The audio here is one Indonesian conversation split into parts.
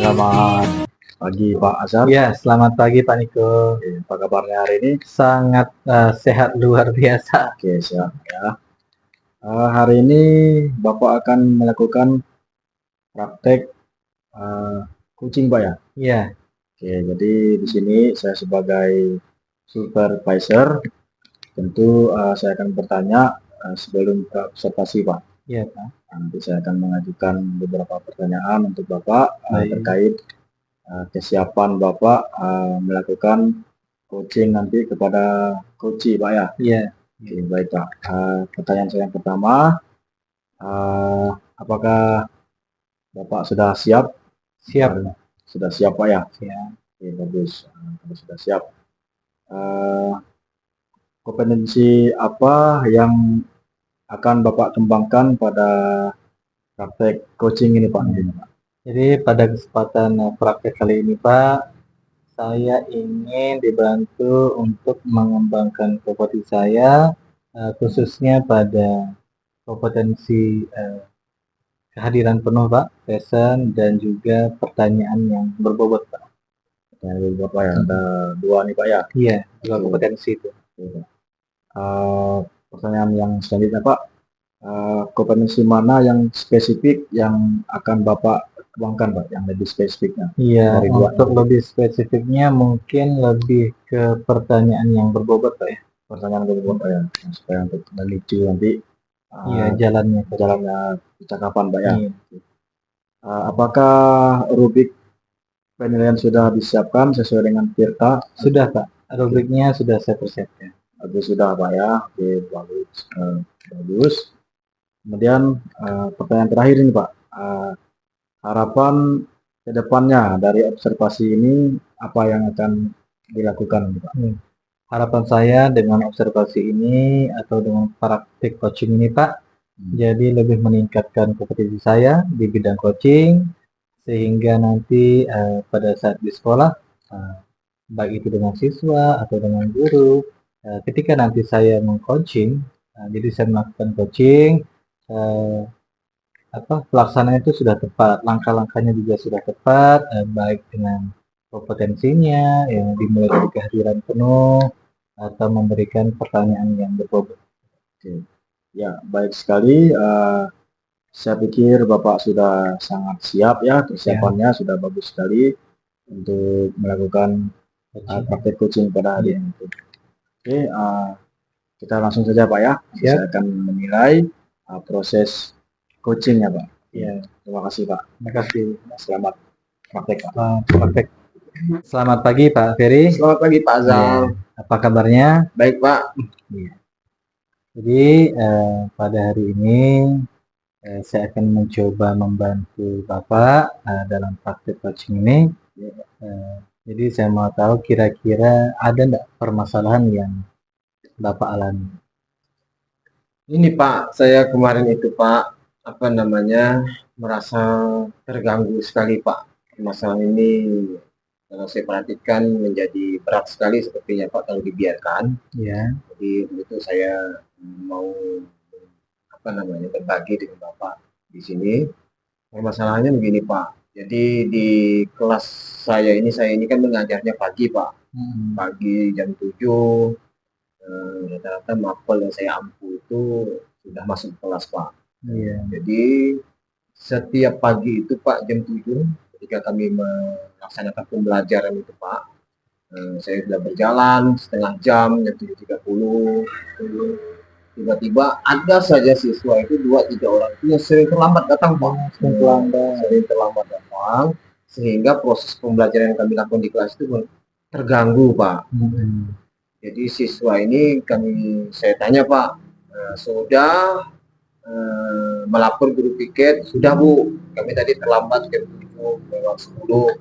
Selamat pagi Pak Azhar. Ya, selamat pagi Pak Niko. Oke, apa kabarnya hari ini? Sangat sehat luar biasa. Oke, siap ya. Hari ini Bapak akan melakukan praktek coaching Pak ya. Ya, Oke, jadi di sini saya sebagai supervisor, tentu saya akan bertanya sebelum observasi Pak. ya Pak. Nanti saya akan mengajukan beberapa pertanyaan untuk Bapak terkait kesiapan Bapak melakukan coaching nanti kepada coach Pak ya. Iya. Oke, baik Pak. Pertanyaan saya yang pertama, apakah Bapak sudah siap? Siap. Sudah siap Pak ya? Siap. Oke, bagus. Kalau sudah siap, kompetensi apa yang akan Bapak kembangkan pada praktek coaching ini Pak? Jadi pada kesempatan praktek kali ini Pak, saya ingin dibantu untuk mengembangkan kompetensi saya, khususnya pada kompetensi kehadiran penuh Pak, present, dan juga pertanyaan yang berbobot Pak. Dari Bapak ya, ada dua nih Pak ya? Iya, dua kompetensi itu. Pertanyaan yang selanjutnya Pak, kompetensi mana yang spesifik yang akan Bapak kembangkan Pak, yang lebih spesifiknya? Iya, untuk lebih spesifiknya mungkin lebih ke pertanyaan yang berbobot Pak ya. Pertanyaan berbobot ya, supaya untuk memicu nanti Iya, jalannya percakapan Pak ya. Iya. Apakah rubrik penilaian sudah disiapkan sesuai dengan Tirta? Sudah Pak, rubriknya sudah saya persiapkan. Bagus, sudah Pak ya. Oke, bagus. Bagus. Kemudian pertanyaan terakhir ini Pak, harapan ke depannya dari observasi ini apa yang akan dilakukan Pak? Harapan saya dengan observasi ini atau dengan praktik coaching ini Pak, jadi lebih meningkatkan kompetensi saya di bidang coaching, sehingga nanti pada saat di sekolah, baik itu dengan siswa atau dengan guru, ketika nanti saya meng-coaching, jadi saya melakukan coaching, pelaksanaan itu sudah tepat, langkah-langkahnya juga sudah tepat, baik dengan kompetensinya yang dimulai dari kehadiran penuh atau memberikan pertanyaan yang berbobot. Oke. Ya, baik sekali. Saya pikir Bapak sudah sangat siap ya, persiapannya sudah bagus sekali untuk melakukan praktek coaching pada hari ini. Oke, kita langsung saja Pak ya. Saya akan menilai proses coachingnya Pak. Ya. Terima kasih Pak. Terima kasih. Selamat praktek Pak. Praktek. Selamat pagi Pak Ferry. Selamat pagi Pak Azhar. Apa kabarnya? Baik Pak. Ya. Jadi pada hari ini saya akan mencoba membantu Bapak dalam praktek coaching ini. Jadi saya mau tahu kira-kira ada enggak permasalahan yang Bapak alami? Ini Pak, saya kemarin itu Pak, merasa terganggu sekali Pak. Masalah ini kalau saya perhatikan menjadi berat sekali sepertinya Pak kalau dibiarkan. Ya. Jadi itu saya mau berbagi dengan Bapak di sini. Masalahnya begini Pak. Jadi di kelas saya ini kan mengajarnya pagi Pak. Pagi jam 7, rata-rata mapel yang saya ampu itu sudah masuk kelas Pak. Jadi setiap pagi itu Pak jam 7 ketika kami melaksanakan pembelajaran itu Pak, saya sudah berjalan setengah jam, jam 7.30, tiba-tiba ada saja siswa itu 2-3 orang itu yang sering terlambat datang Pak. Sering terlambat datang, sehingga proses pembelajaran yang kami lakukan di kelas itu terganggu Pak. Jadi siswa ini saya tanya Pak, sudah melapor guru piket? Sudah Bu, kami tadi terlambat jam 7:10,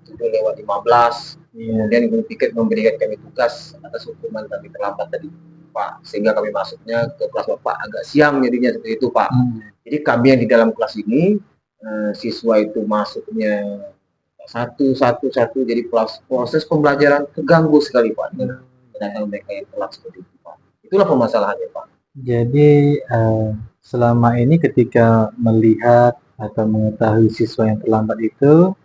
7:15. Kemudian guru piket memberikan kami tugas atas hukuman kami terlambat tadi Pak, sehingga kami masuknya ke kelas Bapak agak siang jadinya seperti itu Pak. Jadi kami yang di dalam kelas ini, siswa itu masuknya satu, jadi proses pembelajaran terganggu sekali Pak. Dengan mereka yang telat seperti itu Pak. Itulah permasalahannya Pak. Jadi selama ini ketika melihat atau mengetahui siswa yang terlambat itu,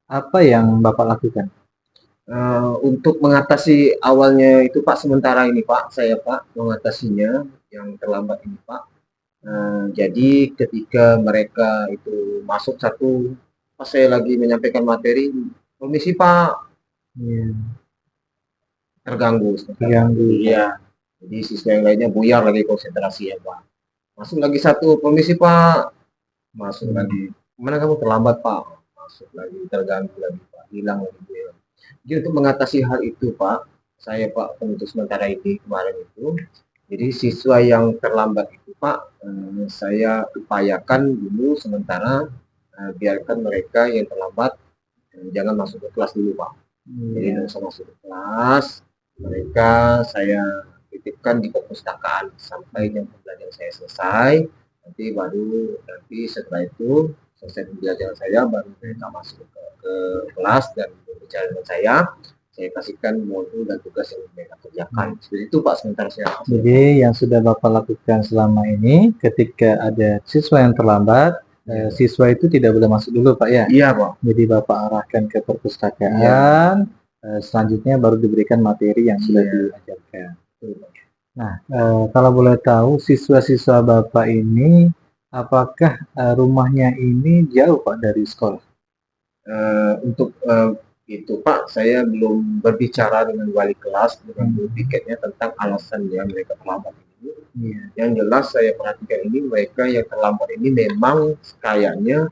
apa yang Bapak lakukan? Untuk mengatasi awalnya itu Pak, sementara ini Pak, saya Pak mengatasinya yang terlambat ini Pak. Jadi ketika mereka itu masuk satu, pas saya lagi menyampaikan materi, permisi Pak, Iya, terganggu. terganggu. Iya. Jadi siswa yang lainnya buyar lagi konsentrasinya Pak. Masuk lagi satu, permisi Pak, masuk lagi. Mana kamu terlambat Pak? Masuk lagi, terganggu lagi Pak, hilang lagi dia. Jadi untuk mengatasi hal itu Pak, saya Pak untuk sementara ini kemarin itu, jadi siswa yang terlambat itu Pak, saya upayakan dulu sementara biarkan mereka yang terlambat jangan masuk ke kelas dulu Pak. Jadi Iya. tidak usah masuk ke kelas, mereka saya titipkan di perpustakaan sampai jam pembelajaran saya selesai. Nanti setelah itu selesai pembelajaran saya baru mereka masuk ke kelas dan berbicara dengan saya kasihkan modul dan tugas yang mereka kerjakan. Seperti itu Pak sementara saya. Jadi yang sudah Bapak lakukan selama ini, ketika ada siswa yang terlambat, siswa itu tidak boleh masuk dulu Pak ya? Iya Pak. Jadi Bapak arahkan ke perpustakaan, selanjutnya baru diberikan materi yang sudah diajarkan. Nah, kalau boleh tahu siswa-siswa Bapak ini, apakah rumahnya ini jauh Pak dari sekolah? Untuk itu Pak, saya belum berbicara dengan wali kelas, dengan guru piketnya tentang alasan yang mereka terlambat ini. Yang jelas saya perhatikan ini, mereka yang terlambat ini memang kayaknya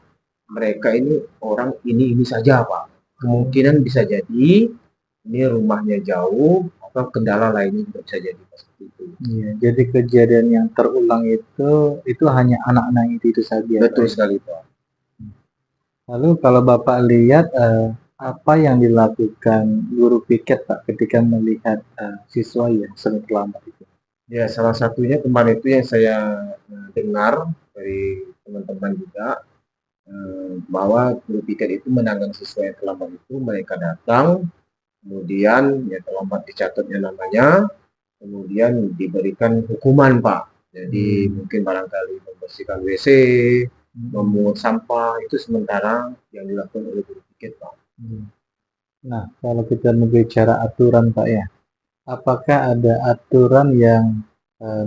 mereka ini orang ini saja Pak. Kemungkinan bisa jadi ini rumahnya jauh atau kendala lainnya juga bisa jadi seperti itu. Iya, jadi kejadian yang terulang itu hanya anak-anak itu saja. Betul sekali Pak. Lalu kalau Bapak lihat apa yang dilakukan guru piket Pak ketika melihat siswa yang sering terlambat itu? Ya, salah satunya kemarin itu yang saya dengar dari teman-teman juga bahwa guru piket itu menangani siswa yang terlambat itu, mereka datang, kemudian ya terlambat dicatatnya namanya, kemudian diberikan hukuman Pak. Jadi mungkin barangkali membersihkan WC, memungut sampah, itu sementara yang dilakukan oleh guru piket Pak. Nah, kalau kita berbicara aturan Pak ya, apakah ada aturan yang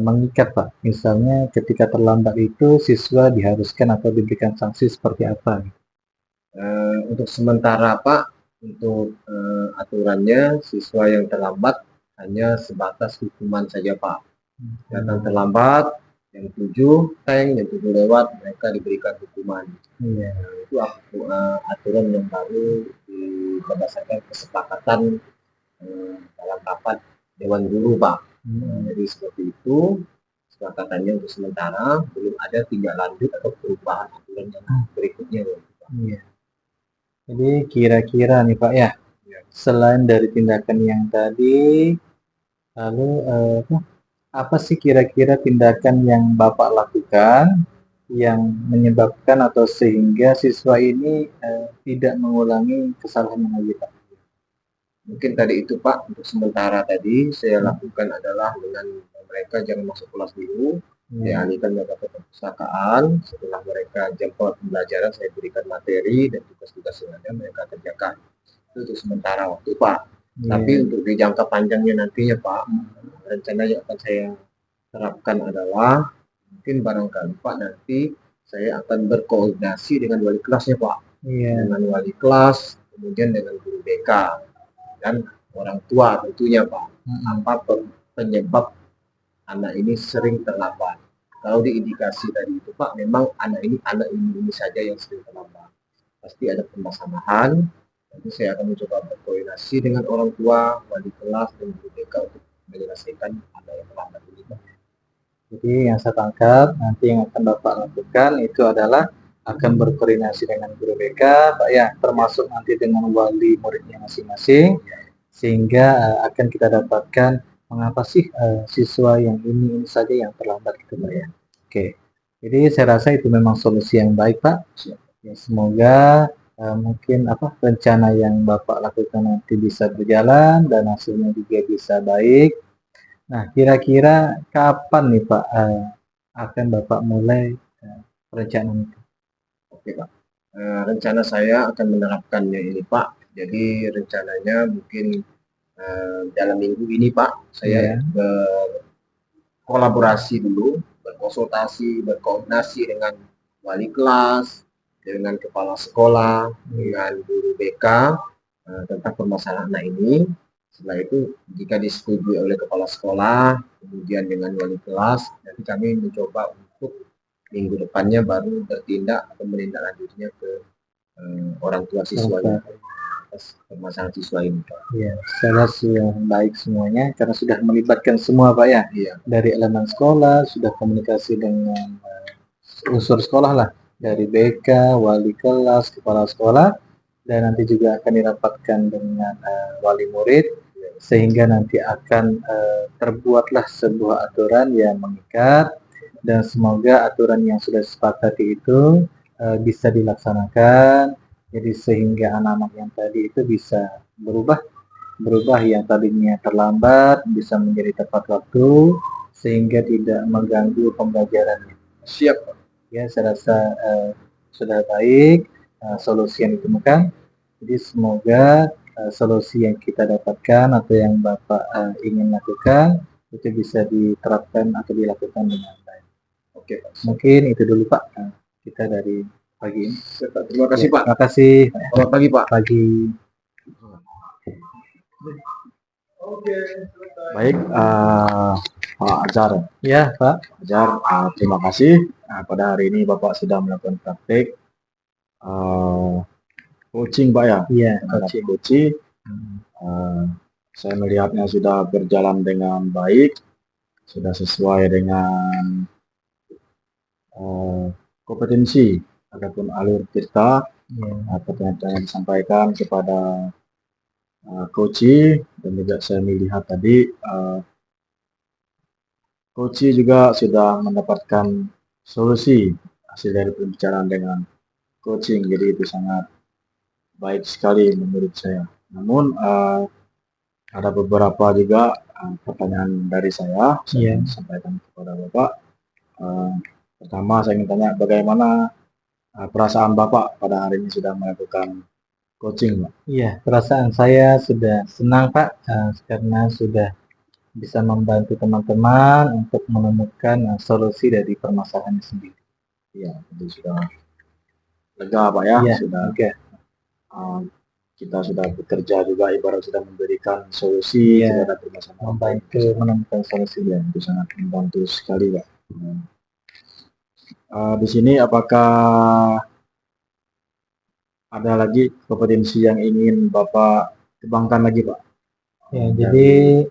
mengikat Pak? Misalnya ketika terlambat itu siswa diharuskan atau diberikan sanksi seperti apa? Untuk sementara Pak, untuk aturannya siswa yang terlambat hanya sebatas hukuman saja Pak. Datang terlambat, yang 7 yang 7 lewat, mereka diberikan hukuman. Itu aturan yang baru berdasarkan kesepakatan dalam rapat Dewan Guru Pak. Jadi seperti itu kesepakatannya untuk sementara, belum ada tindak lanjut atau perubahan aturan yang berikutnya. Jadi kira-kira nih Pak ya, selain dari tindakan yang tadi, lalu apa sih kira-kira tindakan yang Bapak lakukan yang menyebabkan atau sehingga siswa ini tidak mengulangi kesalahan yang lagi Pak? Mungkin tadi itu Pak, untuk sementara tadi saya lakukan adalah dengan mereka jangan masuk kelas dulu, saya alihkan mereka ke perpustakaan. Setelah mereka jam pembelajaran saya berikan materi dan tugas-tugas yang ada mereka kerjakan. Itu untuk sementara waktu Pak. Tapi untuk di jangka panjangnya nantinya Pak, rencana yang akan saya terapkan adalah mungkin barangkali Pak nanti saya akan berkoordinasi dengan wali kelasnya Pak. Dengan wali kelas, kemudian dengan guru BK dan orang tua tentunya Pak. Apa penyebab anak ini sering terlambat? Kalau diindikasi tadi itu Pak, memang anak ini saja yang sering terlambat. Pasti ada permasalahan. Nanti saya akan mencoba berkoordinasi dengan orang tua, wali kelas, dan guru BK untuk menyelesaikan anak yang terlambat ini Pak. Jadi yang saya tangkap nanti yang akan Bapak lakukan itu adalah akan berkoordinasi dengan guru BK Pak ya, termasuk nanti dengan wali muridnya masing-masing, sehingga akan kita dapatkan mengapa sih siswa yang ini saja yang terlambat gitu Pak ya. Oke, jadi saya rasa itu memang solusi yang baik Pak. Ya, semoga mungkin rencana yang Bapak lakukan nanti bisa berjalan dan hasilnya juga bisa baik. Nah, kira-kira kapan nih Pak akan Bapak mulai perencanaan itu? Oke Pak. rencana saya akan menerapkannya ini Pak. Jadi rencananya mungkin dalam minggu ini Pak, saya berkolaborasi dulu, berkonsultasi, berkoordinasi dengan wali kelas, dengan kepala sekolah, dengan guru BK tentang permasalahan ini. Setelah itu jika disetujui oleh kepala sekolah, kemudian dengan wali kelas, nanti kami mencoba untuk minggu depannya baru bertindak atau menindaklanjutinya ke orang tua siswanya atas permasalahan siswa ini Pak. Ya, saya sudah baik semuanya karena sudah melibatkan semua Pak ya. Iya. Dari elemen sekolah sudah komunikasi dengan unsur sekolah lah, dari BK, wali kelas, kepala sekolah, dan nanti juga akan dirapatkan dengan wali murid, sehingga nanti akan terbuatlah sebuah aturan yang mengikat, dan semoga aturan yang sudah disepakati itu bisa dilaksanakan. Jadi sehingga anak-anak yang tadi itu bisa berubah yang tadinya terlambat bisa menjadi tepat waktu sehingga tidak mengganggu pembelajarannya. Siap Pak. Ya, saya rasa sudah baik solusi yang ditemukan. Jadi semoga solusi yang kita dapatkan atau yang Bapak ingin lakukan itu bisa diterapkan atau dilakukan dengan baik. Oke Pak. Mungkin itu dulu Pak kita dari pagi ini. Terima kasih Ya, Pak. terima kasih. Selamat pagi Pak. Pagi. Baik, Pak Azhar. Ya Pak. Azhar, terima kasih. Pada hari ini Bapak sudah melakukan praktek coaching Pak ya. Iya, Coaching. Saya melihatnya sudah berjalan dengan baik, sudah sesuai dengan kompetensi ataupun alur kita. Pertanyaan yang disampaikan kepada coaching, dan juga saya melihat tadi coaching juga sudah mendapatkan solusi hasil dari pembicaraan dengan coaching, jadi itu sangat baik sekali menurut saya. Namun ada beberapa juga pertanyaan dari saya ingin sampaikan kepada Bapak. Pertama saya ingin tanya bagaimana perasaan Bapak pada hari ini sudah melakukan coaching Pak? Iya, perasaan saya sudah senang Pak karena sudah bisa membantu teman-teman untuk menemukan solusi dari permasalahan sendiri. Iya, itu sudah lega Pak ya, Ya, sudah lega. Kita sudah bekerja juga ibarat sudah memberikan solusi terhadap permasalahan, membantu menemukan solusi. Ya, itu sangat membantu sekali Pak. Di sini apakah ada lagi kompetensi yang ingin Bapak kembangkan lagi Pak? Ya, jadi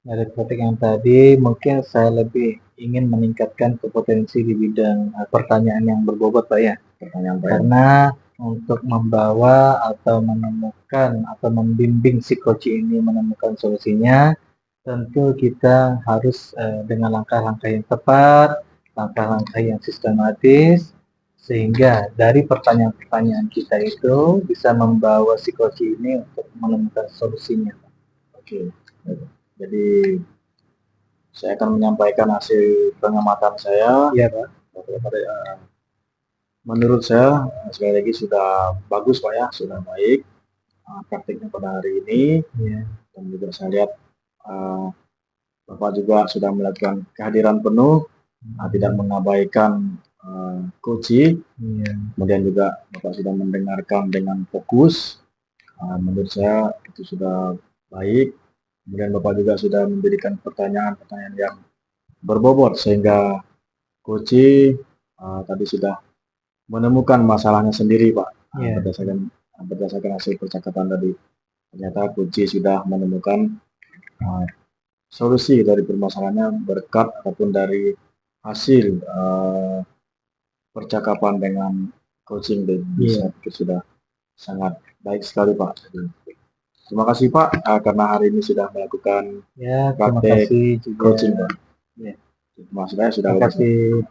dari praktek yang tadi mungkin saya lebih ingin meningkatkan kompetensi di bidang pertanyaan yang berbobot Pak ya. Karena untuk membawa atau menemukan atau membimbing si coach ini menemukan solusinya, tentu kita harus dengan langkah-langkah yang tepat, langkah-langkah yang sistematis, sehingga dari pertanyaan-pertanyaan kita itu bisa membawa si coach ini untuk menemukan solusinya. Oke. Jadi saya akan menyampaikan hasil pengamatan saya. Iya Pak. Menurut saya sekali lagi sudah bagus Pak ya, sudah baik praktiknya pada hari ini. Dan juga saya lihat Bapak juga sudah melakukan kehadiran penuh, tidak mengabaikan coaching. Kemudian juga Bapak sudah mendengarkan dengan fokus. Menurut saya itu sudah baik. Kemudian Bapak juga sudah memberikan pertanyaan-pertanyaan yang berbobot sehingga coaching tadi sudah menemukan masalahnya sendiri Pak. Berdasarkan hasil percakapan tadi, ternyata coaching sudah menemukan solusi dari permasalahannya berkat ataupun dari hasil percakapan dengan coaching. Saya pikir sudah sangat baik sekali Pak. Terima kasih Pak karena hari ini sudah melakukan praktek coaching Pak. Maksud saya sudah terima kasih.